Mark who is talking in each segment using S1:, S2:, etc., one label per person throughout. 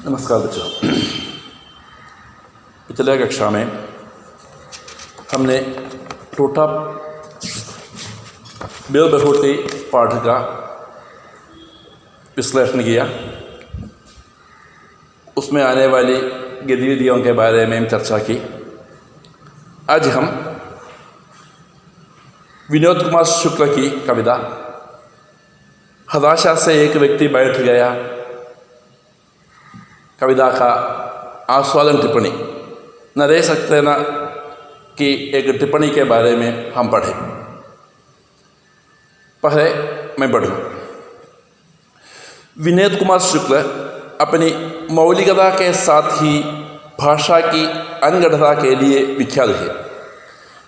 S1: नमस्कार बच्चों। पिछले कक्षा में हमने टोटा बेल बहुटी पाठ का विश्लेषण किया। उसमें आने वाली गतिविधियों के बारे में चर्चा की। आज हम विनोद कुमार शुक्ल की कविता हताशा से एक व्यक्ति बैठ गया कविता का आस्वादन टिप्पणी नरेश सक्सेना की एक टिप्पणी के बारे में हम पढ़ें। पहले मैं पढ़ूँ। विनोद कुमार शुक्ल अपनी मौलिकता के साथ ही भाषा की अनगढ़ता के लिए विख्यात है,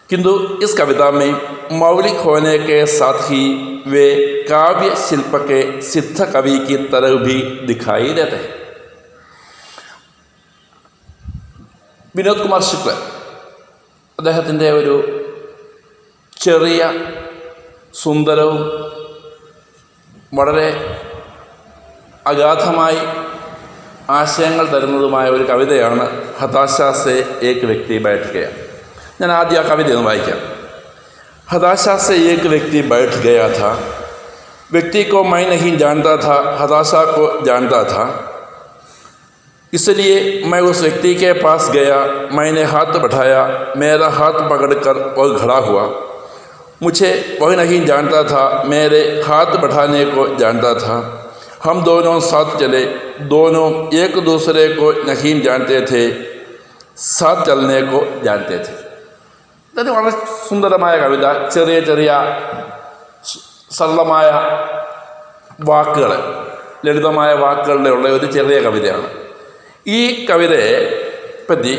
S1: किंतु इस कविता में मौलिक होने के साथ ही वे काव्य शिल्प के सिद्ध कवि की तरह भी दिखाई देते हैं। വിനോദ് കുമാർ ശുക്ല അദ്ദേഹത്തിൻ്റെ ഒരു ചെറിയ സുന്ദരവും വളരെ അഗാധമായി ആശയങ്ങൾ തരുന്നതുമായ ഒരു കവിതയാണ് ഹതാശാ സേ ഏക് വ്യക്തി ബൈഠ് ഗയാ. ഞാൻ ആദ്യം ആ കവിത ഒന്ന് വായിക്കാം. हताशा से एक व्यक्ति बैठ गया था, व्यक्ति को मैं नहीं जानता था, हताशा को जानता था, इसलिए मैं उस व्यक्ति के पास गया। मैंने हाथ बढ़ाया, मेरा हाथ पकड़कर वह खड़ा हुआ। मुझे वह नहीं जानता था, मेरे हाथ बढ़ाने को जानता था। हम दोनों साथ चले, दोनों एक दूसरे को नहीं जानते थे, साथ चलने को जानते थे. ഇത് വളരെ സുന്ദരമായ കവിത. ചെറിയ ചെറിയ സരളമായ വാക്കുകൾ, ലളിതമായ വാക്കുകളുടെ ഉള്ള ഒരു ചെറിയ കവിതയാണ്. ഈ കവിതയെ പറ്റി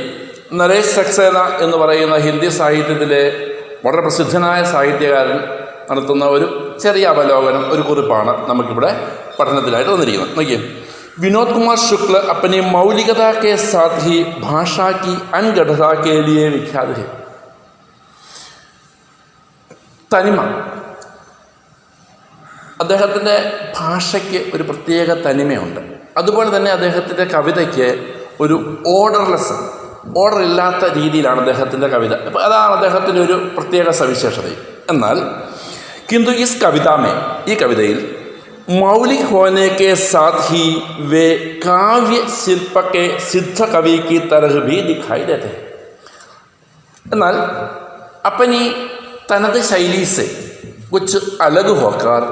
S1: നരേഷ് സക്സേന എന്ന് പറയുന്ന ഹിന്ദി സാഹിത്യത്തിലെ വളരെ പ്രസിദ്ധനായ സാഹിത്യകാരൻ നടത്തുന്ന ഒരു ചെറിയ അവലോകനം, ഒരു കുറിപ്പാണ് നമുക്കിവിടെ പഠനത്തിനായിട്ട് വന്നിരിക്കുന്നത്. നോക്കിയേ. विनोद कुमार शुक्ल अपनी मौलिकता के साथ ही भाषा की अनगढ़ता के लिए विख्यात है. തനിമ, അദ്ദേഹത്തിൻ്റെ ഭാഷയ്ക്ക് ഒരു പ്രത്യേക തനിമയുണ്ട്. അതുപോലെ തന്നെ അദ്ദേഹത്തിൻ്റെ കവിതയ്ക്ക് ഒരു ഓർഡർ ഇല്ലാത്ത രീതിയിലാണ് അദ്ദേഹത്തിൻ്റെ കവിത. അപ്പോൾ അതാണ് അദ്ദേഹത്തിൻ്റെ ഒരു പ്രത്യേക സവിശേഷത. എന്നാൽ किंतु इस कविता में, ഈ കവിതയിൽ मौलिक होने के साथ ही वे काव्य शिल्प के सिद्ध कवि की तरह भी दिखाई देते हैं. എന്നാൽ अपनी तनद शैली से कुछ अलग होकर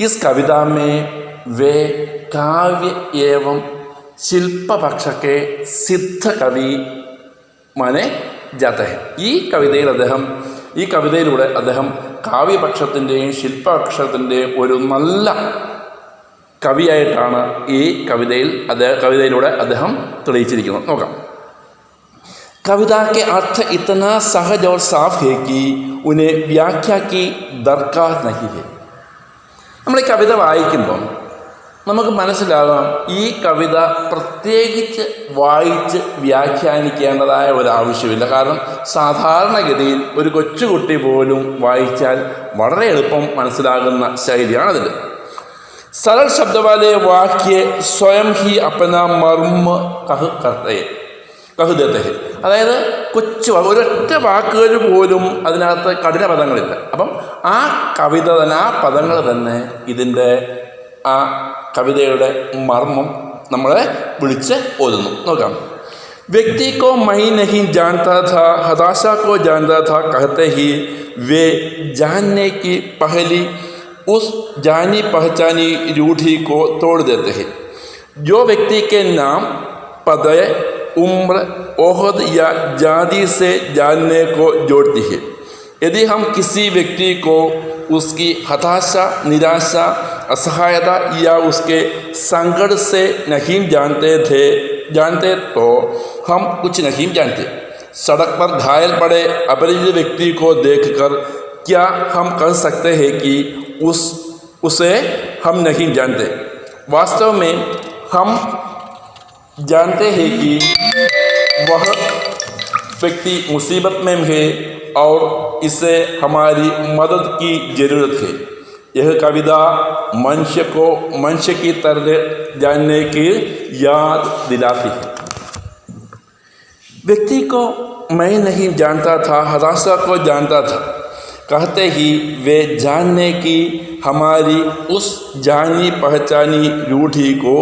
S1: इस कविता में वे काव्य एवं शिल्प पक्ष के सिद्ध कवि माने जाते हैं. ഈ കവിതയിലൂടെ അദ്ദേഹം കാവ്യപക്ഷത്തിൻ്റെയും ശില്പപക്ഷത്തിൻ്റെയും ഒരു നല്ല കവിയായിട്ടാണ് ഈ കവിതയിലൂടെ അദ്ദേഹം തെളിയിച്ചിരിക്കുന്നത്. നോക്കാം. कविता के अर्थ इतना सहज और साफ है कि उन्हें व्याख्या की दरकार नहीं है. നമ്മൾ ഈ കവിത വായിക്കുമ്പം നമുക്ക് മനസ്സിലാകാം, ഈ കവിത പ്രത്യേകിച്ച് വായിച്ച് വ്യാഖ്യാനിക്കേണ്ടതായ ഒരാവശ്യമില്ല. കാരണം സാധാരണഗതിയിൽ ഒരു കൊച്ചുകുട്ടി പോലും വായിച്ചാൽ വളരെ എളുപ്പം മനസ്സിലാകുന്ന ശൈലിയാണതിൽ. सरल शब्द वाले वाक्य स्वयं ही अपना मर्म कह देते हैं. അതായത് ഒരൊറ്റ വാക്കുകൾ പോലും അതിനകത്ത് കഠിന പദങ്ങളില്ല. അപ്പം ആ കവിത തന്നെ, ആ പദങ്ങൾ തന്നെ ഇതിൻ്റെ ആ കവിതയുടെ മർമ്മം നമ്മളെ വിളിച്ച് ഓതുന്നു. നോക്കാം. व्यक्ति को मैं नहीं जानता था, हताशा को जानता था, कहते ही वे जानने की पहली उस जानी पहचानी रूढ़ी को तोड़ देते हैं जो व्यक्ति के नाम, पद, उम्र, ओहद या जाति से जानने को जोड़ती है. यदि हम किसी व्यक्ति को उसकी हताशा, निराशा, असहायता या उसके संकट से नहीं जानते तो हम कुछ नहीं जानते. सड़क पर घायल पड़े अपरिचित व्यक्ति को देखकर क्या हम कह सकते हैं कि उसे हम नहीं जानते? वास्तव में हम जानते हैं कि वह व्यक्ति मुसीबत में है और इसे हमारी मदद की ज़रूरत है. यह कविता मनुष्य की तरह जानने की याद दिलाती है। व्यक्ति को मैं नहीं जानता था, हदासा को जानता था, कहते ही वे जानने की हमारी उस जानी पहचानी रूढ़ी को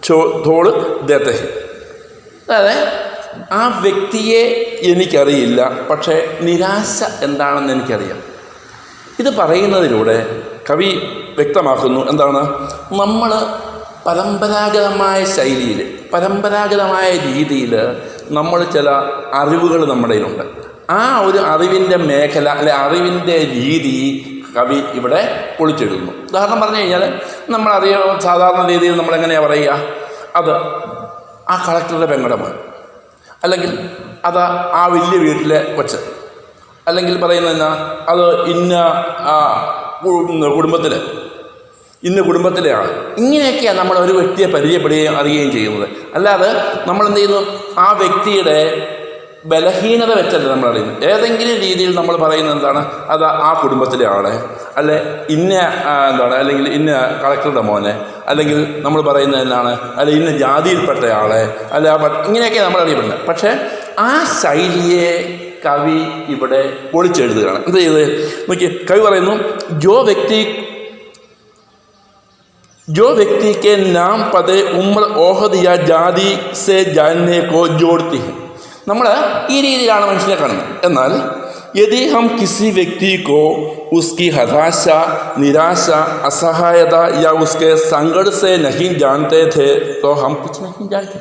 S1: छोड़ देते हैं. അതായത് ആ വ്യക്തിയെ എനിക്കറിയില്ല, പക്ഷേ നിരാശ എന്താണെന്ന് എനിക്കറിയാം. ഇത് പറയുന്നതിലൂടെ കവി വ്യക്തമാക്കുന്നു എന്താണ്, നമ്മൾ പരമ്പരാഗതമായ ശൈലിയിൽ, പരമ്പരാഗതമായ രീതിയിൽ നമ്മൾ ചില അറിവുകൾ നമ്മുടെ കയ്യിലുണ്ട്. ആ ഒരു അറിവിൻ്റെ മേഖല അല്ലെ അറിവിൻ്റെ രീതി കവി ഇവിടെ പൊളിച്ചെഴുതുന്നു. ഉദാഹരണം പറഞ്ഞു കഴിഞ്ഞാൽ നമ്മളറിയാം, സാധാരണ രീതിയിൽ നമ്മളെങ്ങനെയാണ് പറയുക, അത് ആ കളക്ടറുടെ പെങ്ങടമാണ്, അല്ലെങ്കിൽ അത് ആ വലിയ വീട്ടിലെ കൊച്ച്, അല്ലെങ്കിൽ പറയുന്നതെന്നാ അത് ഇന്ന കുടുംബത്തിലെ ആൾ. ഇങ്ങനെയൊക്കെയാണ് നമ്മൾ ഒരു വ്യക്തിയെ പരിചയപ്പെടുകയും അറിയുകയും ചെയ്യുന്നത്. അല്ലാതെ നമ്മളെന്ത് ചെയ്യുന്നു, ആ വ്യക്തിയുടെ ബലഹീനത വെച്ചല്ല നമ്മൾ അറിയുന്നത്. ഏതെങ്കിലും രീതിയിൽ നമ്മൾ പറയുന്നത് എന്താണ്, അത് ആ കുടുംബത്തിലെ ആളെ, അല്ലെ ഇന്ന അല്ലെങ്കിൽ ഇന്ന കളക്ടറുടെ മോനെ, അല്ലെങ്കിൽ നമ്മൾ പറയുന്നത് എന്താണ്, അല്ലെ ഇന്ന ജാതിയിൽപ്പെട്ട ആളെ, അല്ല ഇങ്ങനെയൊക്കെ നമ്മൾ അറിയപ്പെടുന്നത്. പക്ഷേ ആ ശൈലിയെ കവി ഇവിടെ പൊളിച്ചെഴുതുകയാണ്. എന്ത് ചെയ്ത് നോക്കി, കവി പറയുന്നു, जो व्यक्ति के नाम पदे उम्र ओहद या जाति से जानने को जोड़ती है. നമ്മൾ ഈ രീതിയിലാണ് മനുഷ്യനെ കാണുന്നത്. എന്നാൽ यदि हम किसी व्यक्ति को उसकी हताशा, निराशा, असहायता या उसके संकट से नहीं जानते थे तो हम कुछ नहीं जानते.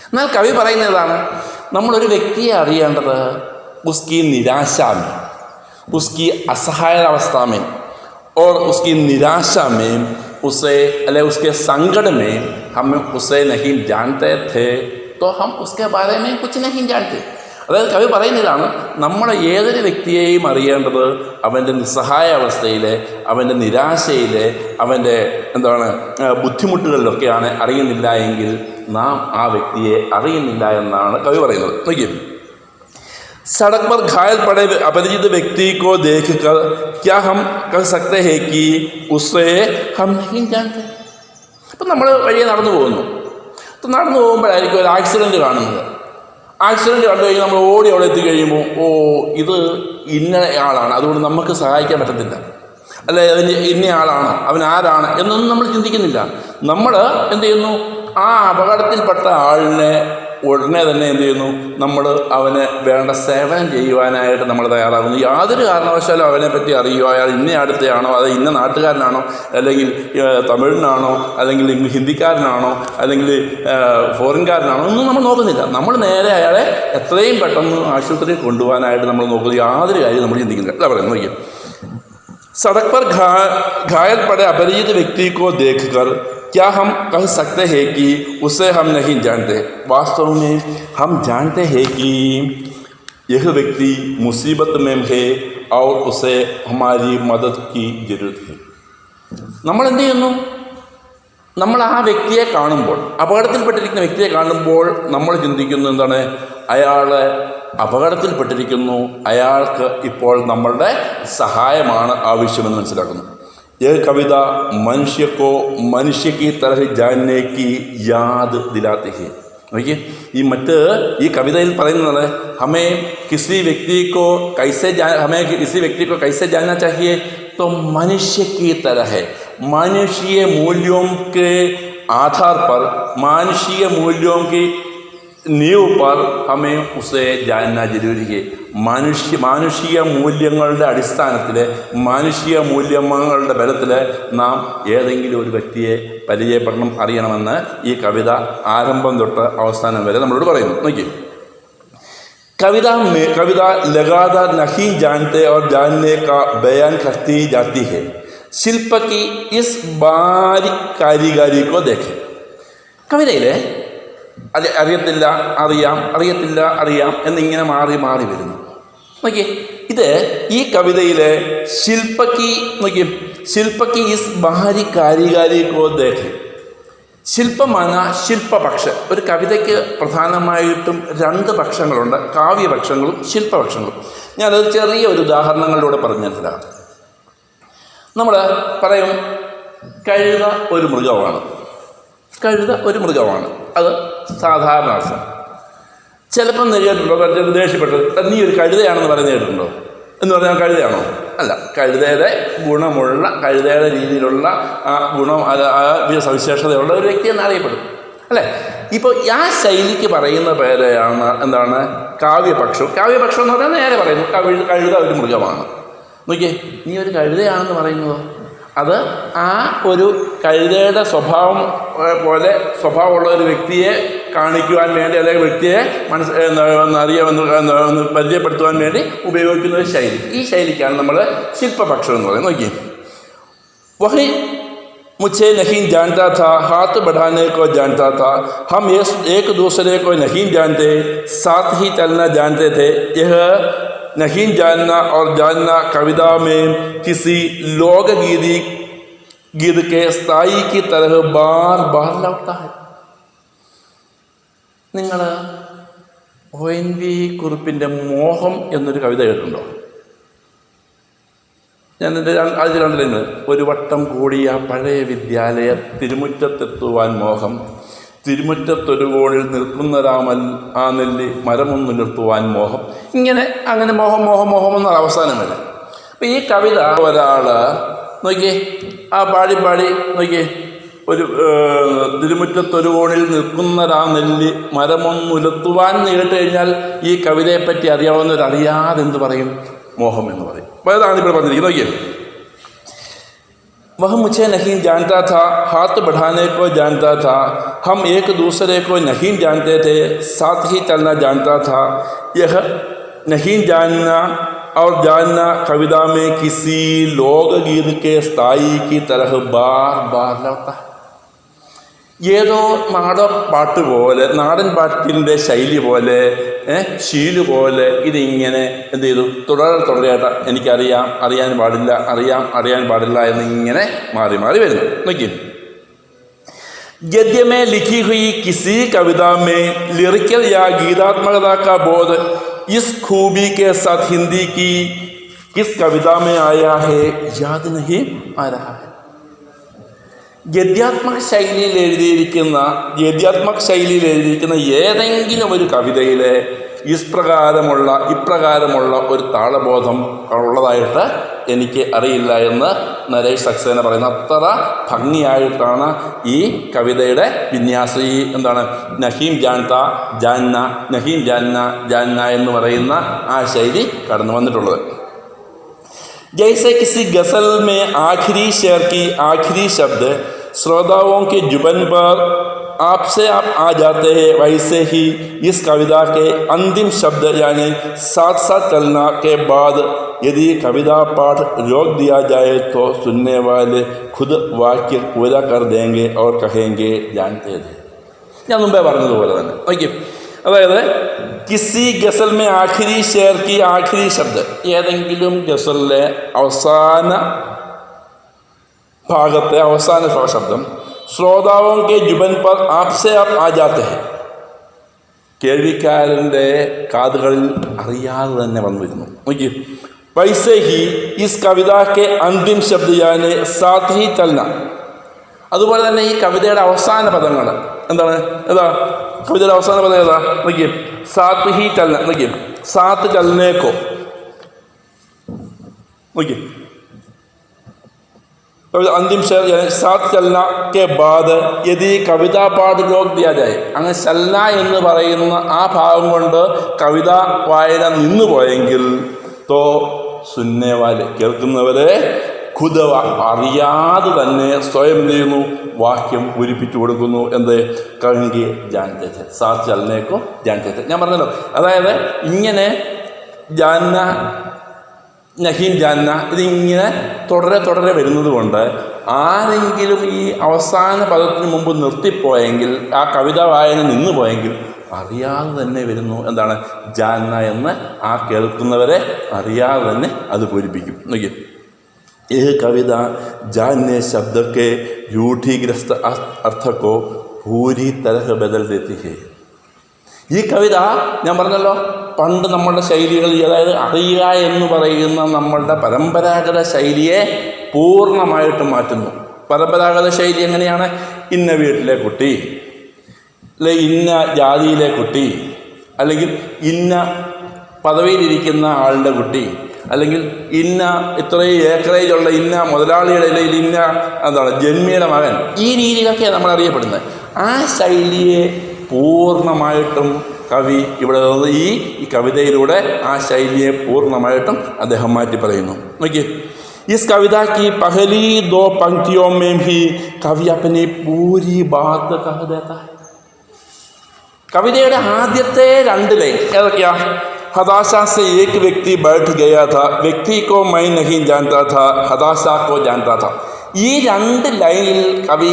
S1: എന്നാൽ കവി പറയുന്നതാണ്, നമ്മളൊരു വ്യക്തിയെ അറിയേണ്ടത് उसकी निराशा में, उसकी असहायावस्था में और उसकी निराशा में उसे अल्ले उसके संकट में हम उसे नहीं जानते थे तो हम उसके बारे में कुछ नहीं जानते. അതായത് കവി പറയുന്നതാണ്, നമ്മൾ ഏതൊരു വ്യക്തിയെയും അറിയേണ്ടത് അവൻ്റെ നിസ്സഹായ അവസ്ഥയിലെ, അവൻ്റെ നിരാശയിലെ, അവൻ്റെ ബുദ്ധിമുട്ടുകളിലൊക്കെയാണ്. അറിയുന്നില്ല എങ്കിൽ നാം ആ വ്യക്തിയെ അറിയുന്നില്ല എന്നാണ് കവി പറയുന്നത്. നോക്കിയേ, सड़क पर घायल पड़े अपरिचित व्यक्ति को देखकर क्या हम कह सकते हैं कि उसे हम नहीं जानते. ഇപ്പം നമ്മൾ വഴിയെ നടന്നു പോകുമ്പോഴായിരിക്കും ഒരു ആക്സിഡൻറ്റ് കാണുന്നത്. ആക്സിഡൻറ്റ് കണ്ടു കഴിഞ്ഞാൽ നമ്മൾ ഓടി അവിടെ എത്തിക്കഴിയുമ്പോൾ, ഇത് ഇന്ന ആളാണ്, അതുകൊണ്ട് നമുക്ക് സഹായിക്കാൻ പറ്റത്തില്ല, അല്ലെ അതിന് ഇന്ന ആളാണ്, അവൻ ആരാണ് എന്നൊന്നും നമ്മൾ ചിന്തിക്കുന്നില്ല. നമ്മൾ എന്ത് ചെയ്യുന്നു, ആ അപകടത്തിൽപ്പെട്ട ആളിനെ ഉടനെ തന്നെ എന്ത് ചെയ്യുന്നു, നമ്മൾ അവന് വേണ്ട സേവനം ചെയ്യുവാനായിട്ട് നമ്മൾ തയ്യാറാകുന്നു. യാതൊരു കാരണവശാലും അവനെപ്പറ്റി അറിയുമോ, അയാൾ ഇന്ന അടുത്തയാണോ, അത് ഇന്ന നാട്ടുകാരനാണോ, അല്ലെങ്കിൽ തമിഴിനാണോ, അല്ലെങ്കിൽ ഹിന്ദിക്കാരനാണോ, അല്ലെങ്കിൽ ഫോറിൻകാരനാണോ, ഒന്നും നമ്മൾ നോക്കുന്നില്ല. നമ്മൾ നേരെ അയാളെ എത്രയും പെട്ടെന്ന് ആശുപത്രിയിൽ കൊണ്ടുപോകാനായിട്ട് നമ്മൾ നോക്കുന്നത്. യാതൊരു കാര്യം നമ്മൾ ചിന്തിക്കുന്നില്ല. അല്ല പറയുന്നത്, നോക്കിയാൽ सड़क पर घायल पड़े अपरिचित व्यक्ति को देखकर क्या हम कह सकते हैं कि उसे हम नहीं जानते. वास्तव में हम जानते हैं कि यह व्यक्ति मुसीबत में है और उसे हमारी मदद की जरूरत है. നമ്മൾ എന്ത് ചെയ്യുന്നു, നമ്മൾ ആ വ്യക്തിയെ കാണുമ്പോൾ, അപകടത്തിൽപ്പെട്ടിരിക്കുന്ന വ്യക്തിയെ കാണുമ്പോൾ നമ്മൾ ചിന്തിക്കുന്നു എന്താണ്, അയാളെ അപകടത്തിൽപ്പെട്ടിരിക്കുന്നു, അയാൾക്ക് ഇപ്പോൾ നമ്മളുടെ സഹായമാണ് ആവശ്യമെന്ന് മനസ്സിലാക്കുന്നു. यह कविता मनुष्य को मनुष्य की तरह जानने की याद दिलाती है. देखिए, ഈ കവിതയിൽ പറയുന്നത് हमें किसी व्यक्ति को कैसे जानना चाहिए तो मनुष्य की तरह है. मानुषीय मूल्यों के आधार पर, मानुषीय मूल्यों की नींव पर हमें उसे जानना जरूरी है. മാനുഷിക മൂല്യങ്ങളുടെ അടിസ്ഥാനത്തിൽ, മാനുഷിക മൂല്യങ്ങളുടെ ബലത്തിൽ നാം ഏതെങ്കിലും ഒരു വ്യക്തിയെ പരിചയപ്പെടണം, അറിയണമെന്ന് ഈ കവിത ആരംഭം തൊട്ട് അവസാനം വരെ നമ്മളോട് പറയുന്നു. നോക്കി, कविता लगातार नहीं जानते और जानने का बयान करती जाती है. शिल्प की इस बारीक कारीगरी को देखें. കവിതയിലെ അറിയത്തില്ല, അറിയാം എന്നിങ്ങനെ മാറി വരുന്നു. നോക്കിയേ, ഇത് ഈ കവിതയിലെ ശില്പക്കി ഇസ് ബാരി കാരികാരി കോ ദേഖെ. ശില്പമാണ് ശില്പപക്ഷ. ഒരു കവിതയ്ക്ക് പ്രധാനമായിട്ടും രണ്ട് പക്ഷങ്ങളുണ്ട്, കാവ്യപക്ഷങ്ങളും ശില്പപക്ഷങ്ങളും. ഞാനത് ചെറിയ ഒരു ഉദാഹരണങ്ങളിലൂടെ പറഞ്ഞു മനസ്സിലാക്കാം. നമ്മൾ പറയും, കഴുത ഒരു മൃഗമാണ്. കഴുത ഒരു മൃഗമാണ്, അത് സാധാരണ അർത്ഥം. ചിലപ്പം നേരിട്ടുണ്ടോ ദേഷ്യപ്പെട്ടത് നീ ഒരു കഴുതയാണെന്ന് പറയുന്നത് കേട്ടിട്ടുണ്ടോ എന്ന് പറഞ്ഞാൽ കഴുതയാണോ? അല്ല, കഴുതയുടെ ഗുണമുള്ള, കഴുതയുടെ രീതിയിലുള്ള ആ ഗുണം, ആ സവിശേഷതയുള്ള ഒരു വ്യക്തി എന്നറിയപ്പെടും അല്ലേ? ഇപ്പോൾ ആ ശൈലിക്ക് പറയുന്ന പേരെയാണ് എന്താണ്? കാവ്യപക്ഷം. കാവ്യപക്ഷം എന്ന് പറഞ്ഞാൽ നേരെ പറയുന്നു കഴുത ഒരു മൃഗമാണ്. നോക്കിയേ, നീ ഒരു കഴുതയാണെന്ന് പറയുന്നതോ അത് ആ ഒരു കഴുതയുടെ സ്വഭാവമുള്ള ഒരു വ്യക്തിയെ കാണിക്കുവാൻ വേണ്ടി, അല്ലെങ്കിൽ വ്യക്തിയെ അറിയാമെന്ന് പരിചയപ്പെടുത്തുവാൻ വേണ്ടി ഉപയോഗിക്കുന്ന ഒരു ശൈലി. ഈ ശൈലിക്കാണ് നമ്മൾ ശില്പപക്ഷം എന്ന് പറയുന്നത്. നോക്കിയേ, വഹി मुझे नहीं जानता था, हाथ बढ़ाने को जानता था, हम एक दूसरे को नहीं जानते, साथ ही चलना जानते थे. यह नहीं जानना और जानना कविता में किसी लोकगीत के स्थाई की तरह बार बार लौटता है. നിങ്ങൾ ONV കുറുപ്പിൻ്റെ മോഹം എന്നൊരു കവിത കേട്ടിട്ടുണ്ടോ? ഞാൻ എൻ്റെ ആദ്യ കണ്ടിരുന്നത്, ഒരു വട്ടം കൂടിയ പഴയ വിദ്യാലയ തിരുമുറ്റത്തെത്തുവാൻ മോഹം, തിരുമുറ്റത്തൊരു കോണിൽ നിൽക്കുന്നൊരാമൽ ആ നെല്ല് മരമൊന്നു നിർത്തുവാൻ മോഹം. അങ്ങനെ മോഹം മോഹം മോഹം എന്ന അവസാനം വരെ. അപ്പം ഈ കവിത ഒരാൾ നോക്കിയേ, ആ പാടി നോക്കിയേ, ഒരു തിരുമുറ്റത്തൊരു കോണിൽ നിൽക്കുന്നൊരാ നെല്ല് മരമൊന്നുലത്തുവാൻ കേട്ട് കഴിഞ്ഞാൽ ഈ കവിതയെപ്പറ്റി അറിയാവുന്നവരറിയാതെ എന്ത് പറയും? മോഹം എന്ന് പറയും. അപ്പോൾ അതാണ് ഇപ്പോൾ പറഞ്ഞിരിക്കുന്നത്. നോക്കിയേ, वह मुझे नहीं जानता था, हाथ बढ़ाने को जानता था, हम एक दूसरे को नहीं जानते थे, साथ ही चलना जानता था. यह नहीं जानना और जानना कविता में किसी लोकगीत के स्थाई की तरह बार बार लौटता है. ഏതോ നാടൻപാട്ട് പോലെ, നാടൻ പാട്ടിൻ്റെ ശൈലി പോലെ, ശീല് പോലെ ഇതിങ്ങനെ എന്ത് ചെയ്തു? തുടരെയായിട്ട് അറിയാൻ പാടില്ല എന്നിങ്ങനെ മാറി വരുന്നു. നോക്കിയേ, गद्य में लिखी हुई किसी कविता में लिरिकल या गीतात्मकता का बोध इस खूबी के साथ हिंदी की किस कविता में आया है याद नहीं आ रहा है. ഗദ്യാത്മക ശൈലിയിൽ എഴുതിയിരിക്കുന്ന ഏതെങ്കിലും ഒരു കവിതയിലെ ഇപ്രകാരമുള്ള ഒരു താളബോധം ഉള്ളതായിട്ട് എനിക്ക് അറിയില്ല എന്ന് നരേഷ് സക്സേന പറയുന്ന അത്ര ഭംഗിയായിട്ടാണ് ഈ കവിതയുടെ വിന്യാസം. ഈ എന്താണ് നഹീം ജാന്ന എന്ന് പറയുന്ന ആ ശൈലി കടന്നു വന്നിട്ടുള്ളത്. जैसे किसी गज़ल में आखिरी शेर की आखिरी शब्द श्रोताओं के जुबान पर आपसे आप आ जाते हैं, वैसे ही इस कविता के अंतिम शब्द यानी साथ साथ चलना के बाद यदि कविता पाठ रोक दिया जाए तो सुनने वाले खुद वाक्य पूरा कर देंगे और कहेंगे जानते थे. ഞാൻ മുമ്പേ പറഞ്ഞതുപോലെ തന്നെ നോക്കി, അതായത് കിസി ഗസൽ മേ ആഖിരി ഷേർ കി ആഖിരി ശബ്ദ്, ഏതെങ്കിലും ഗസലിലെ അവസാന ഭാഗത്തെ അവസാന ശബ്ദം ശ്രോതാവോं के जुबान पर आपसे आप आ जाते हैं, കേൾവിക്കാരൻ്റെ കാതുകളിൽ അറിയാതെ തന്നെ വന്നു വരുന്നു. നോക്കി, വൈസേ ഹി ഇസ് കവിതാ കെ അന്തിം ശബ്ദ് യാനി സാത്ത് ഹി ചലന, അതുപോലെ തന്നെ ഈ കവിതയുടെ അവസാന പദങ്ങൾ എന്താണ്? കവിതയുടെ അവസാന പദം ഏതാ? നോക്കിയേ, സാത്ത് ഹി ചലന. നോക്കിയേ, സാത്ത് ചലനേക്കോ. നോക്കിയേ, अंतिम शेर साथ चलना के बाद यदि कविता पाठ रोक दिया जाए, അങ്ങനെ ചലന എന്ന് പറയുന്ന ആ ഭാഗം കൊണ്ട് കവിത വായന നിന്നു പോയെങ്കിൽ തോ സുന്നേവാല് കേൾക്കുന്നവരെ ഖുദ് അറിയാതെ തന്നെ സ്വയം ചെയ്യുന്നു, വാക്യം പൂരിപ്പിച്ചു കൊടുക്കുന്നു. എന്ത്? കഹെങ്കി ജാൻതേ थे, സാത്ത് ചലനേക്കോ ജാൻതേ थे. ഞാൻ പറഞ്ഞല്ലോ, അതായത് ഇങ്ങനെ ജാന്ന നഹീം ജാന്ന ഇതിങ്ങനെ തുടരെ വരുന്നത് കൊണ്ട് ആരെങ്കിലും ഈ അവസാന പദത്തിന് മുമ്പ് നിർത്തിപ്പോയെങ്കിൽ, ആ കവിത വായന നിന്നു പോയെങ്കിൽ അറിയാതെ തന്നെ വരുന്നു. എന്താണ്? ജാന്ന എന്ന് ആ കേൾക്കുന്നവരെ അറിയാതെ തന്നെ അത് പൂരിപ്പിക്കും. നോക്കി, यह कविता जानने शब्द के रूढ़िग्रस्त अर्थ को पूरी तरह बदल देती है. ഈ കവിത ഞാൻ പറഞ്ഞല്ലോ, പണ്ട് നമ്മളുടെ ശൈലികൾ, അതായത് അറിയുക എന്ന് പറയുന്ന നമ്മളുടെ പരമ്പരാഗത ശൈലിയെ പൂർണ്ണമായിട്ട് മാറ്റുന്നു. പരമ്പരാഗത ശൈലി എങ്ങനെയാണ്? ഇന്ന വീട്ടിലെ കുട്ടി, അല്ലെ ഇന്ന ജാതിയിലെ കുട്ടി, അല്ലെങ്കിൽ ഇന്ന പദവിയിലിരിക്കുന്ന ആളുടെ കുട്ടി, അല്ലെങ്കിൽ ഇന്ന ഇത്രയും ഏക്കറേജുള്ള ഇന്ന മുതലാളിയുടെ അല്ലെങ്കിൽ ഇന്ന ജന്മിയുടെ മകൻ, ഈ രീതിയിലൊക്കെയാണ് നമ്മൾ അറിയപ്പെടുന്നത്. ആ ശൈലിയെ പൂർണ്ണമായിട്ടും കവി ഇവിടെ ഈ കവിതയിലൂടെ ആ ശൈലിയെ പൂർണ്ണമായിട്ടും അദ്ദേഹം മാറ്റി പറയുന്നു. നോക്കിയേ, इस कविता की पहली 2 पंक्तियों में भी कवि अपनी पूरी बात कह देता है. കവിതയുടെ ആദ്യത്തെ 2 ലൈൻ ഏതൊക്കെയാ? हताशा से एक व्यक्ति बैठ गया था, व्यक्ति को मैं नहीं जानता था, हताशा को जानता था. ഈ 2 ലൈനിൽ കവി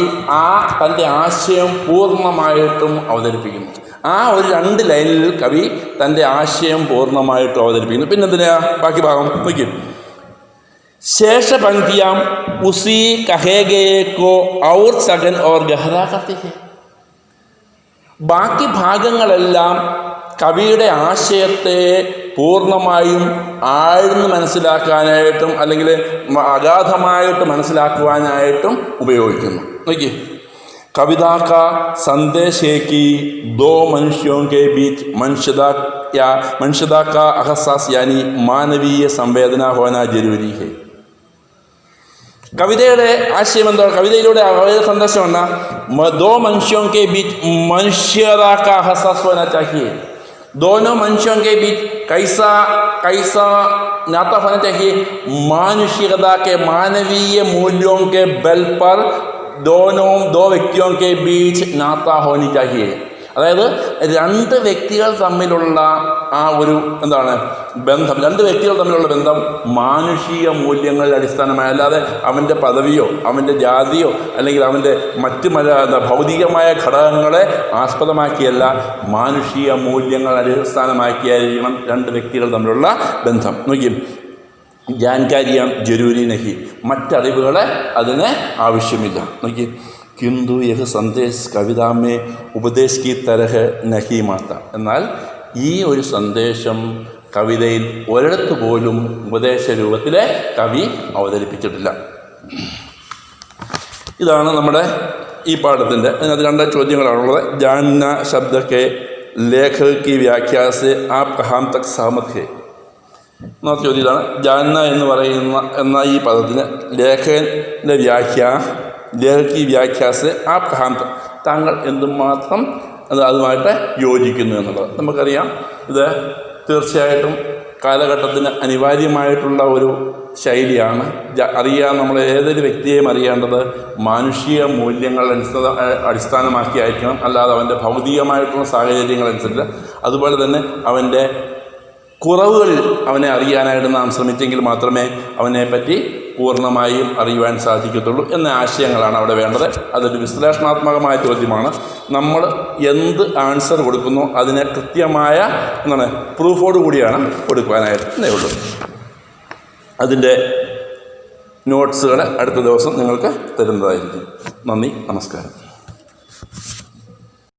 S1: തൻ്റെ ആശയം പൂർണ്ണമായിട്ടും അവതരിപ്പിക്കുന്നു. ആ ഒരു 2 ലൈനിൽ കവി തൻ്റെ ആശയം പൂർണ്ണമായിട്ടും അവതരിപ്പിക്കുന്നു. പിന്നെ എന്തിനാ ബാക്കി ഭാഗം നോക്കി. शेष पंक्तियां उसी कहे गए को और सघन और गहरा करती है. ബാക്കി ഭാഗങ്ങളെല്ലാം കവിയുടെ ആശയത്തെ പൂർണ്ണമായും ആഴ്ന്ന് മനസ്സിലാക്കാനായിട്ടും അല്ലെങ്കിൽ അഗാധമായിട്ട് മനസ്സിലാക്കുവാനായിട്ടും ഉപയോഗിക്കുന്നു. നോക്കി, कविता का संदेश है कि 2 मनुष्यों के बीच मनुष्यता का अहसास यानी मानवीय संवेदना होना जरूरी है. കവിതയുടെ ആശയം എന്താണ്? കവിതയിലൂടെ സന്ദേശം എന്നാ? 2 मनुष्यों के बीच मनुष्यता का अहसास होना चाहिए. दोनों मनुष्यों के बीच कैसा नाता होना चाहिए? मानुषिकता के मानवीय मूल्यों के बल पर 2 വ്യക്തിयों के बीच नाता होनी चाहिए. അതായത് 2 വ്യക്തികൾ തമ്മിലുള്ള ആ ഒരു ബന്ധം, 2 വ്യക്തികൾ തമ്മിലുള്ള ബന്ധം മാനുഷിക മൂല്യങ്ങളുടെ അടിസ്ഥാനമായ, അല്ലാതെ അവൻ്റെ പദവിയോ അവൻ്റെ ജാതിയോ അല്ലെങ്കിൽ അവൻ്റെ മറ്റ് ഭൗതികമായ ഘടകങ്ങളെ ആസ്പദമാക്കിയല്ല, മാനുഷിക മൂല്യങ്ങൾ അടിസ്ഥാനമാക്കിയായിരിക്കണം 2 വ്യക്തികൾ തമ്മിലുള്ള ബന്ധം. നോക്കി, ജാൻകാരിയാം ജരൂരി നഹി, മറ്ററിവുകളെ അതിന് ആവശ്യമില്ല. നോക്കി, കിന്തു യഹ് സന്ദേശ് കവിതാമേ ഉപദേശ് കി തരഹ് നഹി മാത്ത. എന്നാൽ ഈ ഒരു സന്ദേശം കവിതയിൽ ഒരിടത്ത് പോലും ഉപദേശ രൂപത്തിലെ കവി അവതരിപ്പിച്ചിട്ടില്ല. ഇതാണ് നമ്മുടെ ഈ പാഠത്തിൻ്റെ. അതിനകത്ത് 2 ചോദ്യങ്ങളാണുള്ളത്. ജാന്ന ശബ്ദക്കെ ലേഖക് കി വ്യാഖ്യാസ് ആപ് കഹാം തക് സഹമത് ഹെ. ഒന്നാമത്തെ ചോദ്യം ഇതാണ്. ജാന്ന എന്ന് പറയുന്ന ഈ പദത്തിന് ലേഖകൻ്റെ ലേഖകി വ്യാഖ്യാസ് ആപ് കഹാം തക്, താങ്കൾ എന്തുമാത്രം അതുമായിട്ട് യോജിക്കുന്നു എന്നുള്ളത്. നമുക്കറിയാം, ഇത് തീർച്ചയായിട്ടും കാലഘട്ടത്തിന് അനിവാര്യമായിട്ടുള്ള ഒരു ശൈലിയാണ്. നമ്മൾ ഏതൊരു വ്യക്തിയെയും അറിയേണ്ടത് മാനുഷിക മൂല്യങ്ങൾ അടിസ്ഥാനമാക്കിയായിരിക്കണം, അല്ലാതെ അവൻ്റെ ഭൗതികമായിട്ടുള്ള സാഹചര്യങ്ങളനുസരിച്ച്. അതുപോലെ തന്നെ അവൻ്റെ കുറവുകളിൽ അവനെ അറിയാനായിട്ട് നാം ശ്രമിച്ചെങ്കിൽ മാത്രമേ അവനെപ്പറ്റി പൂർണ്ണമായും അറിയുവാൻ സാധിക്കത്തുള്ളൂ എന്ന ആശയങ്ങളാണ് അവിടെ വേണ്ടത്. അതൊരു വിശ്ലേഷണാത്മകമായ ചോദ്യമാണ്. നമ്മൾ എന്ത് ആൻസർ കൊടുക്കുന്നോ അതിനെ കൃത്യമായ പ്രൂഫോട് കൂടിയാണ് കൊടുക്കുവാനായിട്ട് ഉള്ളൂ. അതിൻ്റെ നോട്ട്സുകൾ അടുത്ത ദിവസം നിങ്ങൾക്ക് തരുന്നതായിരിക്കും. നന്ദി, നമസ്കാരം.